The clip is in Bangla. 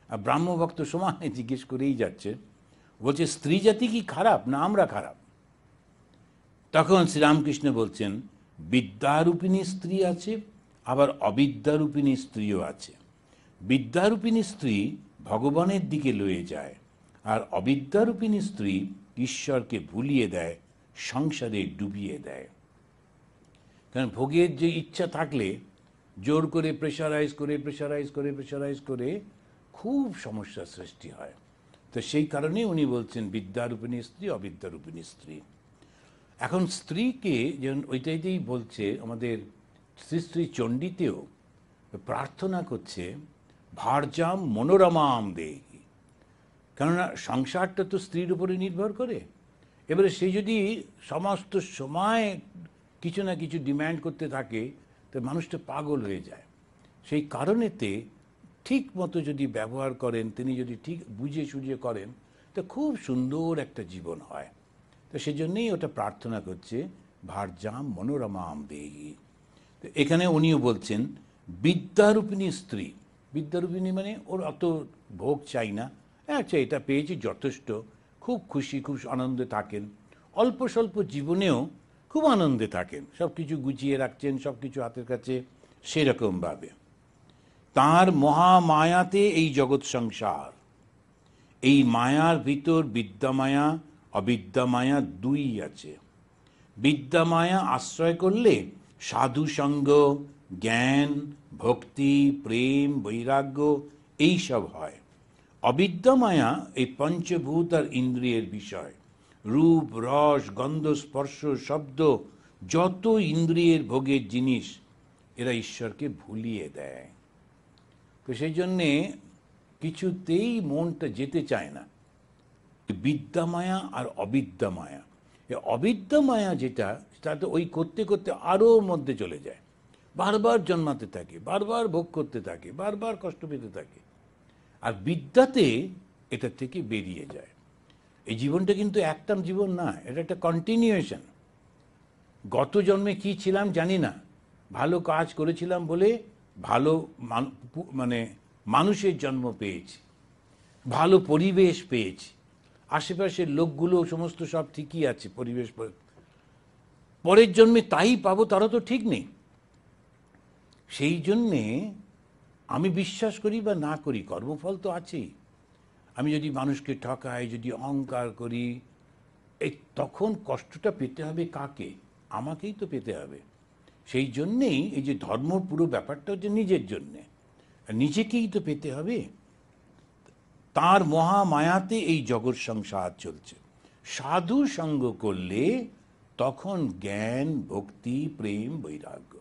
আর ব্রাহ্মভক্ত সমানে জিজ্ঞেস করেই যাচ্ছে, বলছে স্ত্রী জাতি কি খারাপ না আমরা খারাপ? তখন শ্রীরামকৃষ্ণ বলছেন, বিদ্যারূপিণী স্ত্রী আছে, আবার অবিদ্যারূপিণী স্ত্রীও আছে। বিদ্যারূপিণী স্ত্রী ভগবানের দিকে লয়ে যায়, আর অবিদ্যারূপিণী স্ত্রী ঈশ্বরকে ভুলিয়ে দেয়, সংসারে ডুবিয়ে দেয়। কারণ ভোগের যে ইচ্ছা থাকলে জোর করে প্রেশারাইজ করে খুব সমস্যার সৃষ্টি হয়। তো সেই কারণে উনি বলছেন বিদ্যারূপিণী স্ত্রী, অবিদ্যারূপিণী স্ত্রী। এখন স্ত্রীকে যেমন ওইটাইতেই বলছে, আমাদের শ্রী শ্রী চণ্ডীতেও প্রার্থনা করছে, ভার্যাম মনোরমাম দেহি। কেননা সংসারটা তো স্ত্রীর উপরে নির্ভর করে। এবারে সে যদি সমস্ত সময় কিছু না কিছু ডিম্যান্ড করতে থাকে, তো মানুষটা পাগল হয়ে যায়। সেই কারণেতে ঠিক মতো যদি ব্যবহার করেন, তিনি যদি ঠিক বুঝে সুঝিয়ে করেন, তো খুব সুন্দর একটা জীবন হয়। তো সেজন্যই ওটা প্রার্থনা করছে, ভার্যাম মনোরমাম দেহি। তো এখানে উনিও বলছেন বিদ্যারূপিণী স্ত্রী। বিদ্যারূপিণী মানে ওর অত ভোগ চাই না, আচ্ছা এটা পেয়েছি যথেষ্ট, খুব খুশি, খুব আনন্দে থাকেন, অল্প স্বল্প জীবনেও খুব আনন্দে থাকেন, সব কিছু গুছিয়ে রাখছেন, সব কিছু হাতের কাছে, সেরকমভাবে। তাঁর মহামায়াতে এই জগৎ সংসার, এই মায়ার ভিতর বিদ্যামায়া অবিদ্যামায়া দুই আছে। বিদ্যামায়া আশ্রয় করলে সাধু সঙ্গ, জ্ঞান, ভক্তি, প্রেম, বৈরাগ্য এইসব হয়। অবিদ্যামায়া এই পঞ্চভূত আর ইন্দ্রিয়ের বিষয়, রূপ, রস, গন্ধ, স্পর্শ, শব্দ, যত ইন্দ্রিয়ের ভোগের জিনিস, এরা ঈশ্বরকে ভুলিয়ে দেয়। তো সেই জন্যে কিছুতেই মনটা যেতে চায় না। বিদ্যামায়া আর অবিদ্যামায়া, অবিদ্যামায়া যেটা, সেটা ওই করতে করতে আরও মধ্যে চলে যায়, বারবার জন্মাতে থাকে, বারবার ভোগ করতে থাকে, বারবার কষ্ট পেতে থাকে। আর বিদ্যাতে এটা থেকে বেরিয়ে যায়। এই জীবনটা কিন্তু একটা জীবন না, এটা একটা কন্টিনিউয়েশন। গত জন্মে কি ছিলাম জানি না, ভালো কাজ করেছিলাম বলে ভালো মানে মানুষের জন্ম পেয়েছি, ভালো পরিবেশ পেয়েছি, আশেপাশের লোকগুলো সমস্ত সব ঠিকই আছে, পরিবেশ। পরের জন্মে তাই পাবো তারা তো ঠিক নেই। সেই জন্যে আমি বিশ্বাস করি বা না করি, কর্মফল তো আছেই। আমি যদি মানুষকে ঠকাই, যদি অহংকার করি, এই তখন কষ্টটা পেতে হবে কাকে? আমাকেই তো পেতে হবে। সেই জন্যেই এই যে ধর্ম পুরো ব্যাপারটা হচ্ছে নিজের জন্যে, নিজেকেই তো পেতে হবে। তার মহামায়াতে এই জগৎ সংসার চলছে। সাধু সঙ্গ করলে তখন জ্ঞান, ভক্তি, প্রেম, বৈরাগ্য